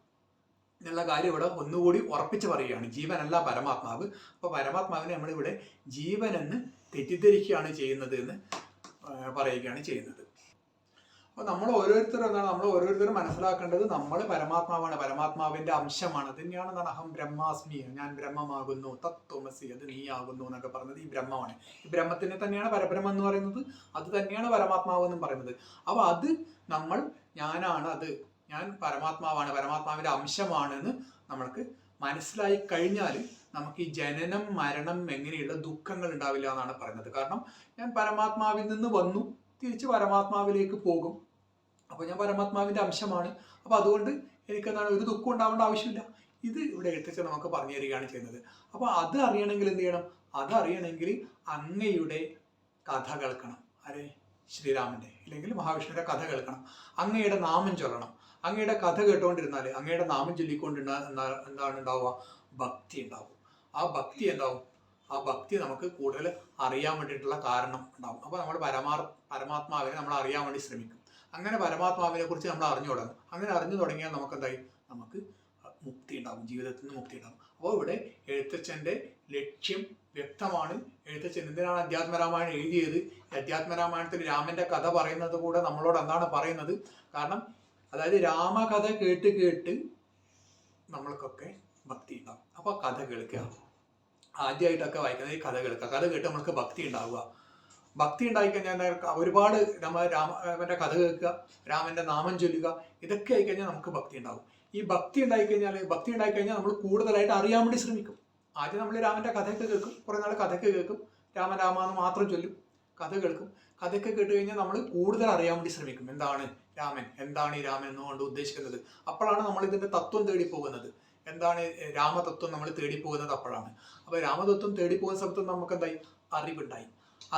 എന്നുള്ള കാര്യം ഇവിടെ ഒന്നുകൂടി ഉറപ്പിച്ച് പറയുകയാണ്. ജീവനല്ല പരമാത്മാവ്. അപ്പോൾ പരമാത്മാവിനെ നമ്മളിവിടെ ജീവനെന്ന് തെറ്റിദ്ധരിക്കുകയാണ് ചെയ്യുന്നത് എന്ന് പറയുകയാണ് ചെയ്യുന്നത്. അപ്പോൾ നമ്മൾ ഓരോരുത്തരും മനസ്സിലാക്കേണ്ടത് നമ്മൾ പരമാത്മാവാണ്, പരമാത്മാവിന്റെ അംശമാണ്. അത് തന്നെയാണ് എന്താണ് അഹം ബ്രഹ്മാസ്മി, ഞാൻ ബ്രഹ്മമാകുന്നു, തത്വമസി അത് നീയാകുന്നു എന്നൊക്കെ പറയുന്നത് ഈ ബ്രഹ്മമാണ്. ഈ ബ്രഹ്മത്തിനെ തന്നെയാണ് പരബ്രഹ്മം എന്ന് പറയുന്നത്, അത് തന്നെയാണ് പരമാത്മാവ് എന്നും പറയുന്നത്. അപ്പോൾ അത് നമ്മൾ ഞാനാണ്, അത് ഞാൻ പരമാത്മാവാണ്, പരമാത്മാവിൻ്റെ അംശമാണെന്ന് നമ്മൾക്ക് മനസ്സിലായി കഴിഞ്ഞാൽ നമുക്ക് ഈ ജനനം മരണം എങ്ങനെയുള്ള ദുഃഖങ്ങൾ ഉണ്ടാവില്ല എന്നാണ് പറയുന്നത്. കാരണം ഞാൻ പരമാത്മാവിൽ നിന്ന് വന്നു, തിരിച്ച് പരമാത്മാവിലേക്ക് പോകും. അപ്പോൾ ഞാൻ പരമാത്മാവിൻ്റെ അംശമാണ്. അപ്പോൾ അതുകൊണ്ട് എനിക്കെന്താണ് ഒരു ദുഃഖം ഉണ്ടാവേണ്ട ആവശ്യമില്ല. ഇത് ഇവിടെ എഴുത്തച്ഛൻ നമുക്ക് പറഞ്ഞു തരികയാണ് ചെയ്യുന്നത്. അപ്പോൾ അത് അറിയണമെങ്കിൽ എന്ത് ചെയ്യണം? അതറിയണമെങ്കിൽ അങ്ങയുടെ കഥ കേൾക്കണം. ആരെ? ശ്രീരാമൻ്റെ അല്ലെങ്കിൽ മഹാവിഷ്ണുവിൻ്റെ കഥ കേൾക്കണം. അങ്ങയുടെ നാമം ചൊല്ലണം. അങ്ങയുടെ കഥ കേട്ടുകൊണ്ടിരുന്നാൽ, അങ്ങയുടെ നാമം എന്താണ് ഉണ്ടാവുക? ഭക്തി ഉണ്ടാവും. ആ ഭക്തി എന്താവും? ആ ഭക്തി നമുക്ക് കൂടുതൽ അറിയാൻ വേണ്ടിയിട്ടുള്ള കാരണം ഉണ്ടാവും. അപ്പോൾ നമ്മൾ പരമാത്മാവിനെ നമ്മൾ അറിയാൻ വേണ്ടി ശ്രമിക്കും. അങ്ങനെ പരമാത്മാവിനെ കുറിച്ച് നമ്മൾ അറിഞ്ഞു തുടങ്ങും. അങ്ങനെ അറിഞ്ഞു തുടങ്ങിയാൽ നമുക്ക് എന്തായി? നമുക്ക് മുക്തി ഉണ്ടാവും, ജീവിതത്തിൽ നിന്ന് മുക്തി ഉണ്ടാവും. അപ്പോൾ ഇവിടെ എഴുത്തച്ഛൻ്റെ ലക്ഷ്യം വ്യക്തമാണ്. എഴുത്തച്ഛൻ എന്തിനാണ് അധ്യാത്മരാമായണം എഴുതിയത്? അധ്യാത്മരാമായണത്തിൽ രാമന്റെ കഥ പറയുന്നത് കൂടെ നമ്മളോട് എന്താണ് പറയുന്നത്? കാരണം അതായത് രാമകഥ കേട്ട് കേട്ട് നമ്മൾക്കൊക്കെ ഭക്തി ഉണ്ടാവും. അപ്പോൾ കഥ കേൾക്കുക, ആദ്യമായിട്ടൊക്കെ വായിക്കുന്നത് ഈ കഥ കേൾക്കുക. കഥ കേട്ട് നമ്മൾക്ക് ഭക്തി ഉണ്ടാവുക. ഭക്തി ഉണ്ടായിക്കഴിഞ്ഞാൽ ഒരുപാട് രാമന്റെ കഥ കേൾക്കുക, രാമന്റെ നാമം ചൊല്ലുക, ഇതൊക്കെ ആയിക്കഴിഞ്ഞാൽ നമുക്ക് ഭക്തി ഉണ്ടാവും. ഈ ഭക്തി ഉണ്ടായിക്കഴിഞ്ഞാൽ നമ്മൾ കൂടുതലായിട്ട് അറിയാൻ വേണ്ടി ശ്രമിക്കും. ആദ്യം നമ്മൾ രാമന്റെ കഥയൊക്കെ കേൾക്കും, കുറേ നാൾ കഥയൊക്കെ കേൾക്കും, രാമ എന്ന് മാത്രം ചൊല്ലും, കഥ കേൾക്കും. കഥയൊക്കെ കേട്ട് കഴിഞ്ഞാൽ നമ്മൾ കൂടുതൽ അറിയാൻ വേണ്ടി ശ്രമിക്കും. എന്താണ് രാമൻ, എന്താണ് ഈ രാമൻ എന്നുകൊണ്ട് ഉദ്ദേശിക്കുന്നത്? അപ്പോഴാണ് നമ്മൾ ഇതിന്റെ തത്വം തേടി പോകുന്നത്. എന്താണ് രാമതത്വം നമ്മൾ തേടി പോകുന്നത് അപ്പോഴാണ്. അപ്പൊ രാമതത്വം തേടി പോകുന്ന സ്ഥലത്ത് നമുക്ക് എന്തായി?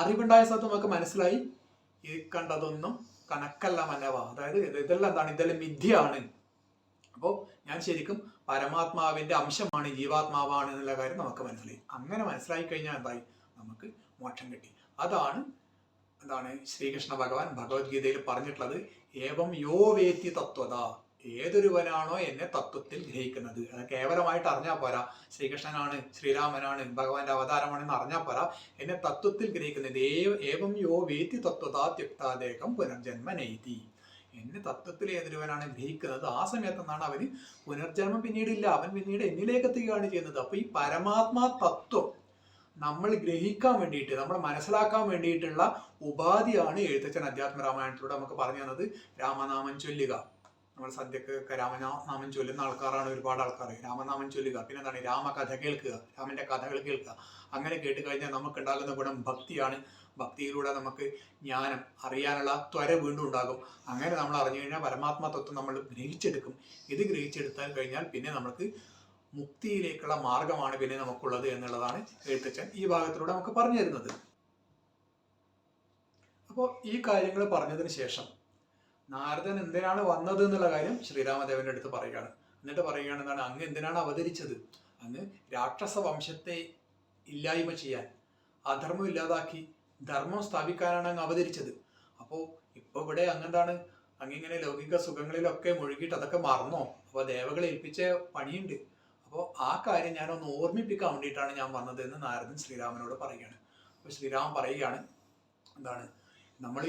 അറിവുണ്ടായ സ്ഥലത്ത് നമുക്ക് മനസ്സിലായി ഈ കണ്ടതൊന്നും കണക്കല്ല മനവ, അതായത് ഇതെല്ലാം എന്താണ്? ഇതെല്ലാം മിഥ്യയാണ്. അപ്പോൾ ഞാൻ ശരിക്കും പരമാത്മാവിന്റെ അംശമാണ്, ജീവാത്മാവാണ് എന്നുള്ള കാര്യം നമുക്ക് മനസ്സിലായി. അങ്ങനെ മനസ്സിലായി കഴിഞ്ഞാൽ എന്തായി? നമുക്ക് മോക്ഷം കിട്ടി. അതാണ് എന്താണ് ശ്രീകൃഷ്ണ ഭഗവാൻ ഭഗവത്ഗീതയിൽ പറഞ്ഞിട്ടുള്ളത്. ഏവം യോ വേത്തി തത്വത, ഏതൊരുവനാണോ എന്നെ തത്വത്തിൽ ഗ്രഹിക്കുന്നത്. അത് കേവലമായിട്ട് അറിഞ്ഞാൽ പോരാ, ശ്രീകൃഷ്ണനാണ്, ശ്രീരാമനാണ്, ഭഗവാന്റെ അവതാരമാണെന്ന് അറിഞ്ഞാൽ പോരാ, എന്നെ തത്വത്തിൽ ഗ്രഹിക്കുന്നത്. ഏവം യോ വേത്തി തത്വതാ ത്യക്താദേഹം പുനർജന്മ നൈതി. എന്നെ തത്വത്തിൽ ഏതൊരുവനാണ് ഗ്രഹിക്കുന്നത്, ആ സമയത്ത് എന്താണ് അവന് പുനർജന്മം പിന്നീടില്ല, അവൻ പിന്നീട് എന്നിലേക്ക് എത്തുകയാണ് ചെയ്യുന്നത്. അപ്പൊ ഈ പരമാത്മാ തത്വം നമ്മൾ ഗ്രഹിക്കാൻ വേണ്ടിയിട്ട്, നമ്മൾ മനസ്സിലാക്കാൻ വേണ്ടിയിട്ടുള്ള ഉപാധിയാണ് എഴുത്തച്ഛൻ അധ്യാത്മരാമായണത്തിലൂടെ നമുക്ക് പറഞ്ഞു തന്നത്. രാമനാമം ചൊല്ലുക. നമ്മൾ സദ്യക്കൊക്കെ രാമനാമം ചൊല്ലുന്ന ആൾക്കാരാണ് ഒരുപാട് ആൾക്കാർ. രാമനാമം ചൊല്ലുക. പിന്നെ എന്താണ്? രാമകഥ കേൾക്കുക, രാമന്റെ കഥകൾ കേൾക്കുക. അങ്ങനെ കേട്ട് കഴിഞ്ഞാൽ നമുക്ക് ഉണ്ടാകുന്ന ഗുണം ഭക്തിയാണ്. ഭക്തിയിലൂടെ നമുക്ക് ജ്ഞാനം അറിയാനുള്ള ത്വര വീണ്ടും ഉണ്ടാകും. അങ്ങനെ നമ്മൾ അറിഞ്ഞു കഴിഞ്ഞാൽ പരമാത്മാ തത്വം നമ്മൾ ഗ്രഹിച്ചെടുക്കും. ഇത് ഗ്രഹിച്ചെടുത്താൽ കഴിഞ്ഞാൽ പിന്നെ നമുക്ക് മുക്തിയിലേക്കുള്ള മാർഗമാണ് പിന്നെ നമുക്കുള്ളത് എന്നുള്ളതാണ് എഴുത്തച്ഛൻ ഈ ഭാഗത്തിലൂടെ നമുക്ക് പറഞ്ഞു തരുന്നത്. അപ്പോൾ ഈ കാര്യങ്ങൾ പറഞ്ഞതിന് ശേഷം നാരദൻ എന്തിനാണ് വന്നത് എന്നുള്ള കാര്യം ശ്രീരാമദേവന്റെ അടുത്ത് പറയുകയാണ്. എന്നിട്ട് പറയുകയാണ് എന്താണ്? അങ്ങ് എന്തിനാണ് അവതരിച്ചത്? അങ്ങ് രാക്ഷസ വംശത്തെ ഇല്ലായ്മ ചെയ്യാൻ, അധർമ്മം ഇല്ലാതാക്കി ധർമ്മം സ്ഥാപിക്കാനാണ് അങ്ങ് അവതരിച്ചത്. അപ്പോൾ ഇപ്പോൾ ഇവിടെ അങ്ങെന്താണ്? അങ്ങിങ്ങനെ ലൗകിക സുഖങ്ങളിലൊക്കെ മുഴുകിയിട്ട് അതൊക്കെ മറന്നോ? അപ്പോൾ ദേവകളെ ഏൽപ്പിച്ച പണിയുണ്ട്. അപ്പോൾ ആ കാര്യം ഞാനൊന്ന് ഓർമ്മിപ്പിക്കാൻ വേണ്ടിയിട്ടാണ് ഞാൻ വന്നത് എന്ന് നാരദൻ ശ്രീരാമനോട് പറയുകയാണ്. അപ്പോൾ ശ്രീരാമൻ പറയുകയാണ് എന്താണ്? നമ്മൾ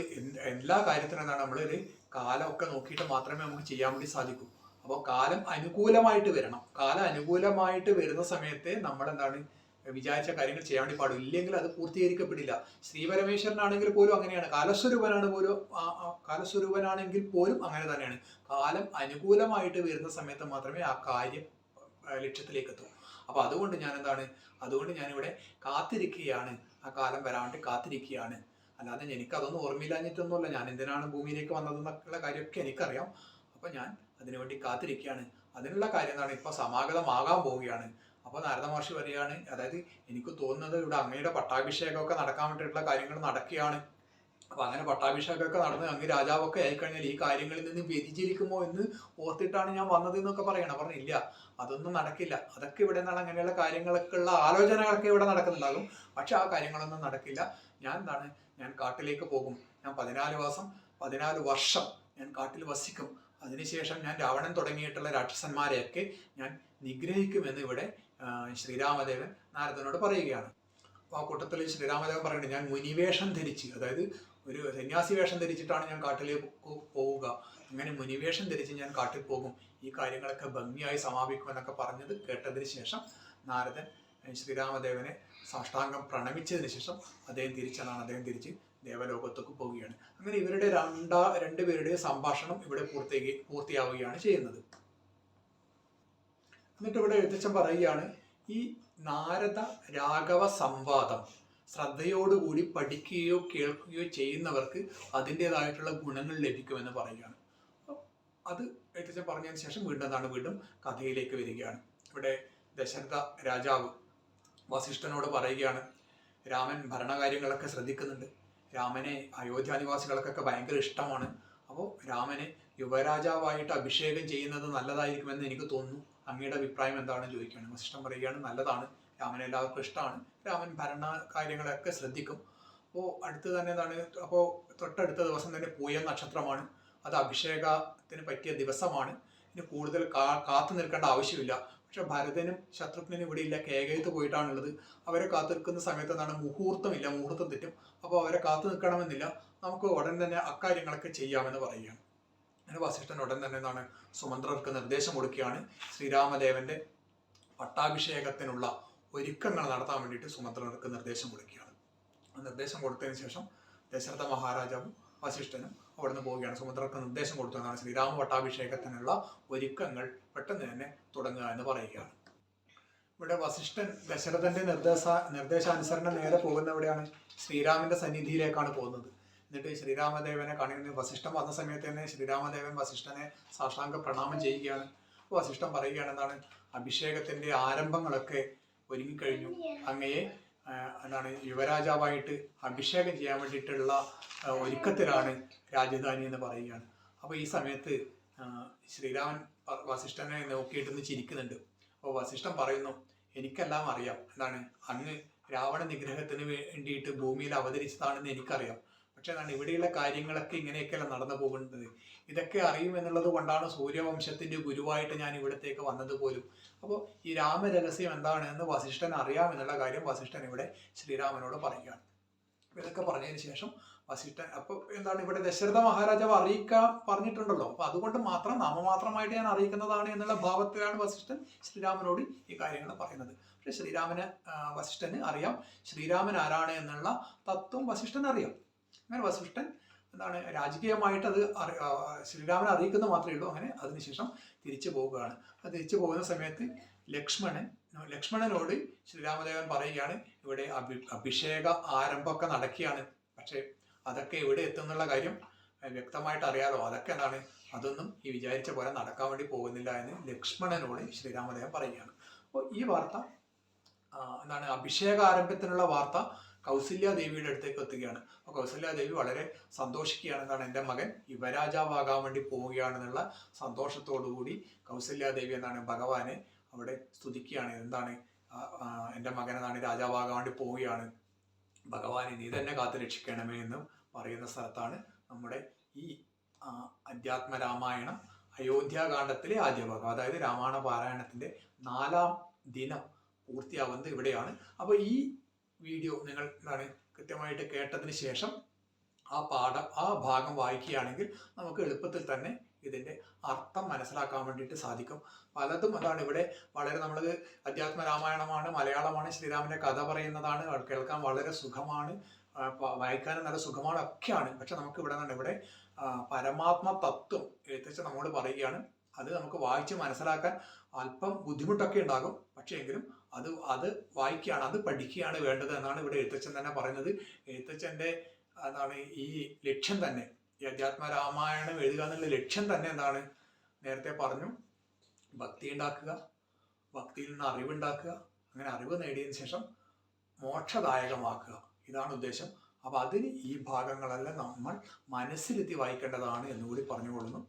എല്ലാ കാര്യത്തിനും എന്താണ്? നമ്മളൊരു കാലമൊക്കെ നോക്കിയിട്ട് മാത്രമേ നമുക്ക് ചെയ്യാൻ വേണ്ടി സാധിക്കൂ. അപ്പോൾ കാലം അനുകൂലമായിട്ട് വരണം. കാലം അനുകൂലമായിട്ട് വരുന്ന സമയത്തെ നമ്മൾ എന്താണ് വിചാരിച്ച കാര്യങ്ങൾ ചെയ്യാൻ വേണ്ടി പാടും. ഇല്ലെങ്കിൽ അത് പൂർത്തീകരിക്കപ്പെടില്ല. ശ്രീപരമേശ്വരനാണെങ്കിൽ പോലും അങ്ങനെയാണ്. കാലസ്വരൂപനാണെങ്കിൽ പോലും അങ്ങനെ തന്നെയാണ്. കാലം അനുകൂലമായിട്ട് വരുന്ന സമയത്ത് മാത്രമേ ആ കാര്യം ലക്ഷ്യത്തിലേക്ക് എത്തും. അപ്പൊ അതുകൊണ്ട് ഞാൻ എന്താണ്? അതുകൊണ്ട് ഞാനിവിടെ കാത്തിരിക്കുകയാണ്. ആ കാലം വരാൻ വേണ്ടി കാത്തിരിക്കുകയാണ്. അല്ലാതെ എനിക്കതൊന്നും ഓർമ്മയില്ലാഞ്ഞിട്ടൊന്നുമല്ല. ഞാൻ എന്തിനാണ് ഭൂമിയിലേക്ക് വന്നതെന്നൊക്കെയുള്ള കാര്യമൊക്കെ എനിക്കറിയാം. അപ്പൊ ഞാൻ അതിനുവേണ്ടി കാത്തിരിക്കുകയാണ്. അതിനുള്ള കാര്യം എന്താണ്? ഇപ്പൊ സമാഗതമാകാൻ പോവുകയാണ്. അപ്പോൾ നാരദ മഹർഷി പറയുകയാണ്, അതായത് എനിക്ക് തോന്നുന്നത് ഇവിടെ അങ്ങയുടെ പട്ടാഭിഷേകമൊക്കെ നടക്കാൻ വേണ്ടിയിട്ടുള്ള കാര്യങ്ങൾ നടക്കുകയാണ്. അപ്പൊ അങ്ങനെ പട്ടാഭിഷേകമൊക്കെ നടന്ന് അങ്ങ് രാജാവൊക്കെ ആയിക്കഴിഞ്ഞാൽ ഈ കാര്യങ്ങളിൽ നിന്ന് വ്യതിചരിക്കുമോ എന്ന് ഓർത്തിട്ടാണ് ഞാൻ വന്നത് എന്നൊക്കെ പറയണം. പറഞ്ഞില്ല, അതൊന്നും നടക്കില്ല. അതൊക്കെ ഇവിടെ നിന്നാണ് അങ്ങനെയുള്ള കാര്യങ്ങളൊക്കെ ഉള്ള ആലോചനകളൊക്കെ ഇവിടെ നടക്കുന്നുണ്ടാകും. പക്ഷെ ആ കാര്യങ്ങളൊന്നും നടക്കില്ല. ഞാൻ കാട്ടിലേക്ക് പോകും. ഞാൻ 14 വർഷം ഞാൻ കാട്ടിൽ വസിക്കും. അതിനുശേഷം ഞാൻ രാവണൻ തുടങ്ങിയിട്ടുള്ള രാക്ഷസന്മാരെയൊക്കെ ഞാൻ നിഗ്രഹിക്കുമെന്ന് ഇവിടെ ശ്രീരാമദേവൻ നാരദനോട് പറയുകയാണ്. അപ്പോൾ ആ കൂട്ടത്തിൽ ശ്രീരാമദേവൻ പറയുന്നുണ്ട്, ഞാൻ മുനിവേഷം ധരിച്ച്, അതായത് ഒരു സന്യാസി വേഷം ധരിച്ചിട്ടാണ് ഞാൻ കാട്ടിലേക്ക് പോവുക. അങ്ങനെ മുനിവേഷം ധരിച്ച് ഞാൻ കാട്ടിൽ പോകും. ഈ കാര്യങ്ങളൊക്കെ ഭംഗിയായി സമാപിക്കുമെന്നൊക്കെ പറഞ്ഞത് കേട്ടതിന് ശേഷം നാരദൻ ശ്രീരാമദേവനെ സാഷ്ടാംഗം പ്രണമിച്ചതിന് ശേഷം അദ്ദേഹം തിരിച്ച് ദേവലോകത്തേക്ക് പോവുകയാണ്. അങ്ങനെ ഇവരുടെ രണ്ടുപേരുടെയും സംഭാഷണം ഇവിടെ പൂർത്തിയാവുകയാണ് ചെയ്യുന്നത്. എന്നിട്ട് ഇവിടെ എഴുത്തച്ഛൻ പറയുകയാണ്, ഈ നാരദ രാഘവ സംവാദം ശ്രദ്ധയോടുകൂടി പഠിക്കുകയോ കേൾക്കുകയോ ചെയ്യുന്നവർക്ക് അതിൻ്റെതായിട്ടുള്ള ഗുണങ്ങൾ ലഭിക്കുമെന്ന് പറയുകയാണ്. അത് എഴുത്തച്ഛൻ പറഞ്ഞതിന് ശേഷം വീണ്ടും കഥയിലേക്ക് വരികയാണ്. ഇവിടെ ദശരഥ രാജാവ് വസിഷ്ഠനോട് പറയുകയാണ്, രാമൻ ഭരണകാര്യങ്ങളൊക്കെ ശ്രദ്ധിക്കുന്നുണ്ട്, രാമനെ അയോധ്യാനിവാസികൾക്കൊക്കെ ഭയങ്കര ഇഷ്ടമാണ്, അപ്പോൾ രാമനെ യുവരാജാവായിട്ട് അഭിഷേകം ചെയ്യുന്നത് നല്ലതായിരിക്കുമെന്ന് എനിക്ക് തോന്നുന്നു, അങ്ങയുടെ അഭിപ്രായം എന്താണെന്ന് ചോദിക്കുകയാണ്. വസിഷ്ഠൻ പറയുകയാണ്, നല്ലതാണ്, രാമനെ എല്ലാവർക്കും ഇഷ്ടമാണ്, രാമൻ ഭരണ കാര്യങ്ങളൊക്കെ ശ്രദ്ധിക്കും. അപ്പോൾ അടുത്ത് തന്നെ എന്താണ്, അപ്പോൾ തൊട്ടടുത്ത ദിവസം തന്നെ പൂയം നക്ഷത്രമാണ്, അത് അഭിഷേകത്തിന് പറ്റിയ ദിവസമാണ്, ഇനി കൂടുതൽ കാത്തു നിൽക്കേണ്ട ആവശ്യമില്ല. പക്ഷെ ഭരതനും ശത്രുഘ്നും ഇവിടെ ഇല്ല, കേകയത്ത് പോയിട്ടാണുള്ളത്. അവരെ കാത്തു നിൽക്കുന്ന സമയത്ത് എന്താണ്, മുഹൂർത്തമില്ല, മുഹൂർത്തം തെറ്റും. അപ്പോൾ അവരെ കാത്തു നിൽക്കണമെന്നില്ല, നമുക്ക് ഉടൻ തന്നെ അക്കാര്യങ്ങളൊക്കെ ചെയ്യാമെന്ന് പറയുകയാണ്. അങ്ങനെ വസിഷ്ഠൻ ഉടൻ തന്നെ എന്താണ്, സുമന്ത്രർക്ക് നിർദ്ദേശം കൊടുക്കുകയാണ്. ശ്രീരാമദേവന്റെ പട്ടാഭിഷേകത്തിനുള്ള ഒരുക്കങ്ങൾ നടത്താൻ വേണ്ടിയിട്ട് സുമന്ത്രർക്ക് നിർദ്ദേശം കൊടുക്കുകയാണ്. ആ നിർദ്ദേശം കൊടുത്തതിന് ശേഷം ദശരഥ മഹാരാജാവും വസിഷ്ഠനും അവിടുന്ന് പോവുകയാണ്. സുമന്ത്രർക്ക് നിർദ്ദേശം കൊടുത്തു എന്നാണ് ശ്രീരാമ പട്ടാഭിഷേകത്തിനുള്ള ഒരുക്കങ്ങൾ പെട്ടെന്ന് തന്നെ തുടങ്ങുക എന്ന് പറയുകയാണ്. ഇവിടെ വസിഷ്ഠൻ ദശരഥന്റെ നിർദ്ദേശാനുസരണം നേരെ പോകുന്ന എവിടെയാണ്, ശ്രീരാമന്റെ സന്നിധിയിലേക്കാണ് പോകുന്നത്. എന്നിട്ട് ശ്രീരാമദേവനെ കാണുന്ന വസിഷ്ഠൻ വന്ന സമയത്ത് തന്നെ ശ്രീരാമദേവൻ വസിഷ്ഠനെ സാഷ്ടാംഗ പ്രണാമം ചെയ്യുകയാണ്. വസിഷ്ഠൻ പറയുകയാണ്, എന്താണ്, അഭിഷേകത്തിന്റെ ആരംഭങ്ങളൊക്കെ ഒരുങ്ങിക്കഴിഞ്ഞു, അങ്ങയെ എന്താണ് യുവരാജാവായിട്ട് അഭിഷേകം ചെയ്യാൻ വേണ്ടിയിട്ടുള്ള ഒരുക്കത്തിലാണ് രാജധാനി എന്ന് പറയുകയാണ്. അപ്പോൾ ഈ സമയത്ത് ശ്രീരാമൻ വസിഷ്ഠനെ നോക്കിയിട്ടൊന്ന് ചിരിക്കുന്നുണ്ട്. അപ്പോൾ വസിഷ്ഠൻ പറയുന്നു, എനിക്കെല്ലാം അറിയാം, എന്താണ്, അങ്ങ് രാവണ നിഗ്രഹത്തിന് വേണ്ടിയിട്ട് ഭൂമിയിൽ അവതരിച്ചതാണെന്ന് എനിക്കറിയാം. പക്ഷെ എന്താണ്, ഇവിടെയുള്ള കാര്യങ്ങളൊക്കെ ഇങ്ങനെയൊക്കെയല്ല നടന്നു പോകുന്നത്. ഇതൊക്കെ അറിയുമെന്നുള്ളത് കൊണ്ടാണ് സൂര്യവംശത്തിന്റെ ഗുരുവായിട്ട് ഞാൻ ഇവിടത്തേക്ക് വന്നത് പോലും. അപ്പോൾ ഈ രാമരഹസ്യം എന്താണ് എന്ന് വസിഷ്ഠൻ അറിയാമെന്നുള്ള കാര്യം വസിഷ്ഠൻ ഇവിടെ ശ്രീരാമനോട് പറയുകയാണ്. ഇതൊക്കെ പറഞ്ഞതിന് ശേഷം വസിഷ്ഠൻ അപ്പോൾ എന്താണ്, ഇവിടെ ദശരഥ മഹാരാജാവ് അറിയിക്കാൻ പറഞ്ഞിട്ടുണ്ടല്ലോ, അപ്പൊ അതുകൊണ്ട് മാത്രം നാമമാത്രമായിട്ട് ഞാൻ അറിയിക്കുന്നതാണ് എന്നുള്ള ഭാവത്തിലാണ് വസിഷ്ഠൻ ശ്രീരാമനോട് ഈ കാര്യങ്ങൾ പറയുന്നത്. പക്ഷെ വസിഷ്ഠന് അറിയാം ശ്രീരാമൻ ആരാണ് എന്നുള്ള തത്വം വസിഷ്ഠൻ അറിയാം. അങ്ങനെ വസിഷ്ഠൻ എന്താണ്, രാജകീയമായിട്ട് അത് ശ്രീരാമനെ അറിയിക്കുന്നത് മാത്രമേ ഉള്ളൂ. അങ്ങനെ അതിനുശേഷം തിരിച്ചു പോവുകയാണ്. അത് തിരിച്ചു പോകുന്ന സമയത്ത് ലക്ഷ്മണനോട് ശ്രീരാമദേവൻ പറയുകയാണ്, ഇവിടെ അഭിഷേക ആരംഭമൊക്കെ നടക്കുകയാണ്, പക്ഷെ അതൊക്കെ എവിടെ എത്തുന്നുള്ള കാര്യം വ്യക്തമായിട്ട് അറിയാലോ, അതൊക്കെ എന്താണ്, അതൊന്നും ഈ വിചാരിച്ച പോലെ നടക്കാൻ വേണ്ടി പോകുന്നില്ല എന്ന് ലക്ഷ്മണനോട് ശ്രീരാമദേവൻ പറയുകയാണ്. അപ്പോൾ ഈ വാർത്ത എന്താണ്, അഭിഷേക ആരംഭത്തിനുള്ള വാർത്ത കൗസല്യാദേവിയുടെ അടുത്തേക്ക് എത്തുകയാണ്. അപ്പോൾ കൗസല്യാദേവി വളരെ സന്തോഷിക്കുകയാണ്, എന്താണ്, എൻ്റെ മകൻ യുവരാജാവാകാൻ വേണ്ടി പോവുകയാണെന്നുള്ള സന്തോഷത്തോടുകൂടി കൗസല്യാദേവി എന്താണ്, ഭഗവാനെ അവിടെ സ്തുതിക്കുകയാണ്. എന്താണ്, എൻ്റെ മകൻ എന്താണ് രാജാവാകാൻ വേണ്ടി പോവുകയാണ്, ഭഗവാനെ നീ തന്നെ കാത്തു രക്ഷിക്കണമേ എന്ന് പറയുന്ന സ്ഥലത്താണ് നമ്മുടെ ഈ അധ്യാത്മരാമായണം അയോധ്യാകാന്ഡത്തിലെ ആദ്യ ഭാഗം, അതായത് രാമായണ പാരായണത്തിന്റെ 4ാം ദിനം പൂർത്തിയാവുന്നത് ഇവിടെയാണ്. അപ്പോൾ ഈ വീഡിയോ നിങ്ങൾ എന്താണ് കൃത്യമായിട്ട് കേട്ടതിന് ശേഷം ആ ഭാഗം വായിക്കുകയാണെങ്കിൽ നമുക്ക് എളുപ്പത്തിൽ തന്നെ ഇതിൻ്റെ അർത്ഥം മനസ്സിലാക്കാൻ വേണ്ടിയിട്ട് സാധിക്കും. പലതും അതാണ് ഇവിടെ വളരെ നമ്മൾ അധ്യാത്മരാമായണമാണ്, മലയാളമാണ്, ശ്രീരാമന്റെ കഥ പറയുന്നതാണ്, കേൾക്കാൻ വളരെ സുഖമാണ്, വായിക്കാനും നല്ല സുഖമാണ് ഒക്കെയാണ്. പക്ഷെ നമുക്ക് ഇവിടെ പരമാത്മ തത്വം എഴുത്തച്ഛൻ നമ്മോട് പറയുകയാണ്. അത് നമുക്ക് വായിച്ച് മനസ്സിലാക്കാൻ അല്പം ബുദ്ധിമുട്ടൊക്കെ ഉണ്ടാകും, പക്ഷേ എങ്കിലും അത് വായിക്കുകയാണ്, അത് പഠിക്കുകയാണ് വേണ്ടത് എന്നാണ് ഇവിടെ എഴുത്തച്ഛൻ തന്നെ പറയുന്നത്. എഴുത്തച്ഛൻ്റെ എന്താണ് ഈ ലക്ഷ്യം തന്നെ, ഈ അധ്യാത്മരാമായണം എഴുതുക എന്നുള്ള ലക്ഷ്യം തന്നെ എന്താണ്, നേരത്തെ പറഞ്ഞു, ഭക്തി ഉണ്ടാക്കുക, ഭക്തിയിൽ നിന്ന് അറിവുണ്ടാക്കുക, അങ്ങനെ അറിവ് നേടിയതിനു ശേഷം മോക്ഷദായകമാക്കുക, ഇതാണ് ഉദ്ദേശം. അപ്പോൾ അതിന് ഈ ഭാഗങ്ങളെല്ലാം നമ്മൾ മനസ്സിലെത്തി വായിക്കേണ്ടതാണ് എന്നുകൂടി പറഞ്ഞുകൊള്ളുന്നു.